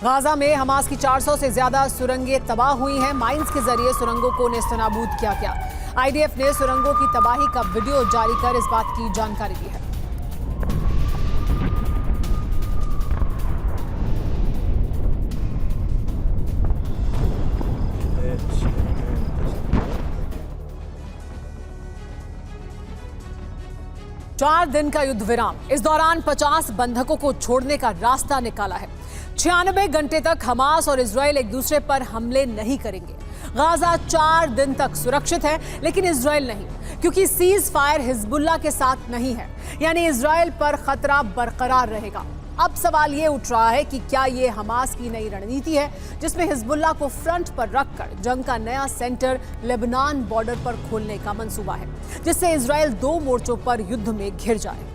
Gaza में Hamas की 400 से ज्यादा सुरंगें तबाह हुई हैं। माइंस के जरिए सुरंगों को नेस्तनाबूद किया गया। आईडीएफ ने सुरंगों की तबाही का वीडियो जारी कर इस बात की जानकारी दी है। चार दिन का युद्ध विराम। इस दौरान 50 बंधकों को छोड़ने का रास्ता निकाला है। 96 घंटे तक हमास और इजराइल एक दूसरे पर हमले नहीं करेंगे। गाजा 4 दिन तक सुरक्षित है, लेकिन इजराइल नहीं, क्योंकि सीज फायर हिजबुल्लाह के साथ नहीं है, यानी इजराइल पर खतरा बरकरार रहेगा। अब सवाल ये उठ रहा है कि क्या ये हमास की नई रणनीति है, जिसमें हिजबुल्लाह को फ्रंट पर रखकर जंग का नया सेंटर लेबनान बॉर्डर पर खोलने का मंसूबा है, जिससे इजराइल 2 मोर्चों पर युद्ध में घिर जाए।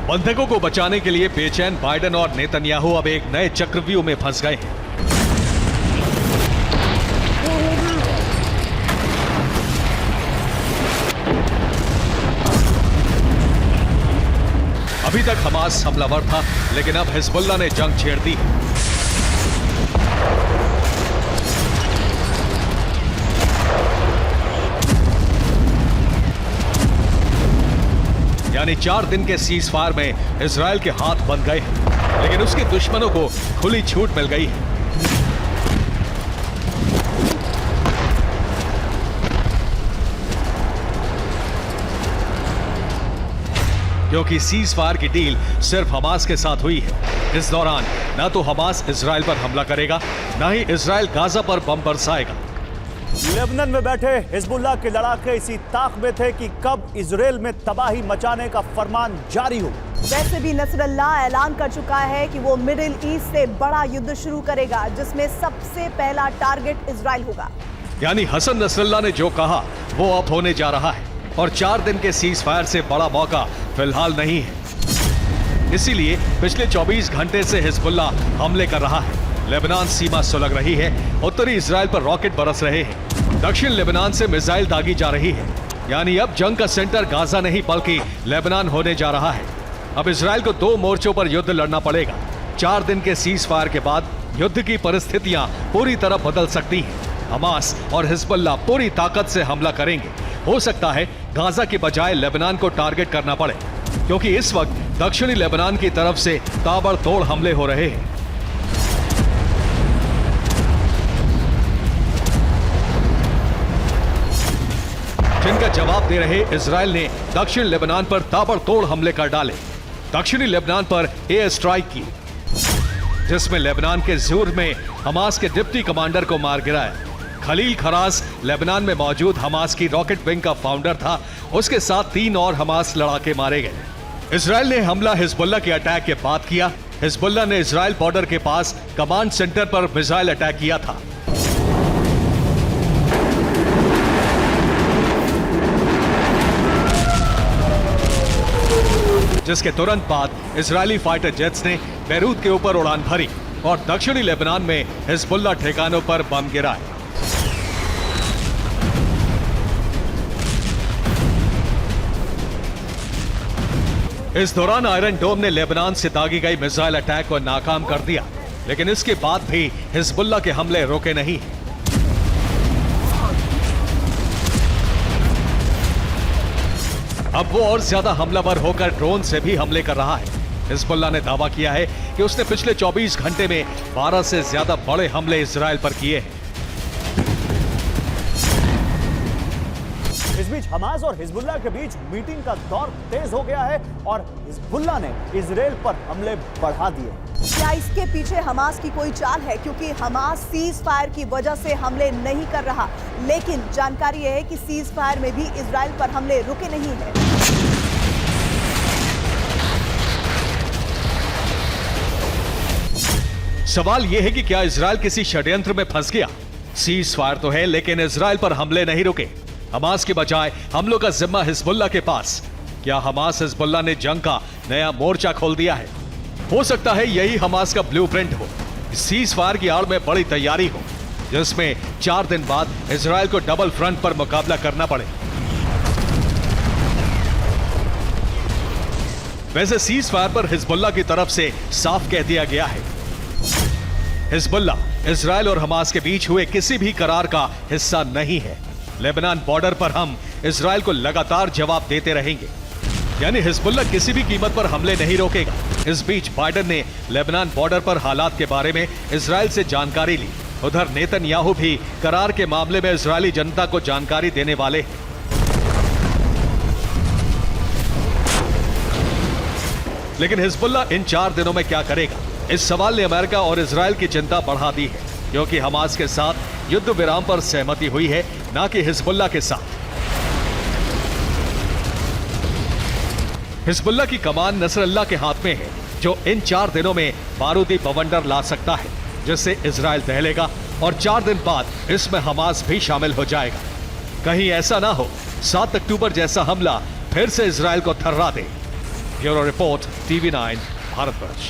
बंधकों को बचाने के लिए बेचैन बाइडेन और नेतन्याहू अब एक नए चक्रव्यूह में फंस गए हैं। अभी तक हमास हमलावर था, लेकिन अब हिजबुल्लाह ने जंग छेड़ दी। यानी 4 दिन के सीज फायर में इजराइल के हाथ बंध गए हैं, लेकिन उसके दुश्मनों को खुली छूट मिल गई है। क्योंकि सीज फायर की डील सिर्फ हमास के साथ हुई है। इस दौरान ना तो हमास इजराइल पर हमला करेगा, ना ही इजराइल गाजा पर बम बरसाएगा। लेबनान में बैठे हिजबुल्लाह के लड़ाके इसी ताक में थे कि कब इजराइल में तबाही मचाने का फरमान जारी हो। वैसे भी नसरल्लाह ऐलान कर चुका है कि वो मिडिल ईस्ट से बड़ा युद्ध शुरू करेगा, जिसमें सबसे पहला टारगेट इजराइल होगा। यानी हसन नसरल्लाह ने जो कहा वो अब होने जा रहा है, और 4 दिन के सीज फायर से बड़ा मौका फिलहाल नहीं है। इसीलिए पिछले 24 घंटे से हिजबुल्लाह हमले कर रहा है। लेबनान सीमा सुलग रही है, उत्तरी इजराइल पर रॉकेट बरस रहे हैं, दक्षिण लेबनान से मिसाइल दागी जा रही है। यानी अब जंग का सेंटर गाजा नहीं बल्कि लेबनान होने जा रहा है। अब इजराइल को 2 मोर्चों पर युद्ध लड़ना पड़ेगा। 4 दिन के सीज फायर के बाद युद्ध की परिस्थितियां पूरी तरह बदल सकती हैं। हमास और हिजबुल्लाह पूरी ताकत से हमला करेंगे। हो सकता है गाजा के बजाय लेबनान को टारगेट करना पड़े, क्योंकि इस वक्त दक्षिणी लेबनान की तरफ से ताबड़तोड़ हमले हो रहे हैं। जिनका जवाब दे रहे इजराइल ने दक्षिण लेबनान पर ताबड़तोड़ हमले कर डाले। दक्षिणी लेबनान पर एयर स्ट्राइक की, जिसमें लेबनान के ज़ूर में हमास के डिप्टी कमांडर को मार गिराया। खलील खराज लेबनान में मौजूद हमास की रॉकेट विंग का फाउंडर था। उसके साथ 3 और हमास लड़ाके मारे गए। इजराइल ने हमला हिजबुल्लाह के अटैक के बाद किया। हिजबुल्लाह ने इजराइल बॉर्डर के पास कमांड सेंटर पर मिसाइल अटैक किया था। जिसके तुरंत बाद इजरायली फाइटर जेट्स ने बैरूत के ऊपर उड़ान भरी और दक्षिणी लेबनान में हिजबुल्लाह ठिकानों पर बम गिराए। इस दौरान आयरन डोम ने लेबनान से दागी गई मिसाइल अटैक को नाकाम कर दिया, लेकिन इसके बाद भी हिजबुल्लाह के हमले रुके नहीं। अब वो और ज्यादा हमलावर होकर ड्रोन से भी हमले कर रहा है। हिजबुल्लाह ने दावा किया है कि उसने पिछले 24 घंटे में 12 से ज्यादा बड़े हमले इजराइल पर किए हैं। इस बीच हमास और हिजबुल्लाह के बीच मीटिंग का दौर तेज हो गया है और हिजबुल्लाह ने इजराइल पर हमले बढ़ा दिए। क्या इसके पीछे हमास की कोई चाल है? क्योंकि हमास सीज फायर की वजह से हमले नहीं कर रहा, लेकिन जानकारी यह है कि सीज फायर में भी इजराइल पर हमले रुके नहीं हैं। सवाल यह है कि क्या इजराइल किसी षड्यंत्र में फंस गया? सीज फायर तो है, लेकिन इजराइल पर हमले नहीं रुके। हमास के बजाय हमलों का जिम्मा हिजबुल्लाह के पास। क्या हमास हिजबुल्लाह ने जंग का नया मोर्चा खोल दिया है? हो सकता है यही हमास का ब्लूप्रिंट हो, सीज फायर की आड़ में बड़ी तैयारी हो, जिसमें 4 दिन बाद इजराइल को डबल फ्रंट पर मुकाबला करना पड़े। वैसे सीज फायर पर हिजबुल्लाह की तरफ से साफ कह दिया गया है, हिजबुल्लाह इजराइल और हमास के बीच हुए किसी भी करार का हिस्सा नहीं है। लेबनान बॉर्डर पर हम इजराइल को लगातार जवाब देते रहेंगे, यानी हिजबुल्लाह किसी भी कीमत पर हमले नहीं रोकेगा। इस बीच बाइडेन ने लेबनान बॉर्डर पर हालात के बारे में इजराइल से जानकारी ली। उधर नेतन्याहू भी करार के मामले में इजरायली जनता को जानकारी देने वाले हैं। लेकिन हिजबुल्लाह इन 4 दिनों में क्या करेगा, इस सवाल ने अमेरिका और इजराइल की चिंता बढ़ा दी है, क्योंकि हमास के साथ युद्ध विराम पर सहमति हुई है, ना कि हिजबुल्लाह के साथ। हिजबुल्लाह की कमान नसरल्लाह के हाथ में है, जो इन 4 दिनों में बारूदी बवंडर ला सकता है, जिससे इजराइल दहलेगा और 4 दिन बाद इसमें हमास भी शामिल हो जाएगा। कहीं ऐसा ना हो 7 अक्टूबर जैसा हमला फिर से इजराइल को थर्रा दे। Bureau report, TV9 Bharatvarsh.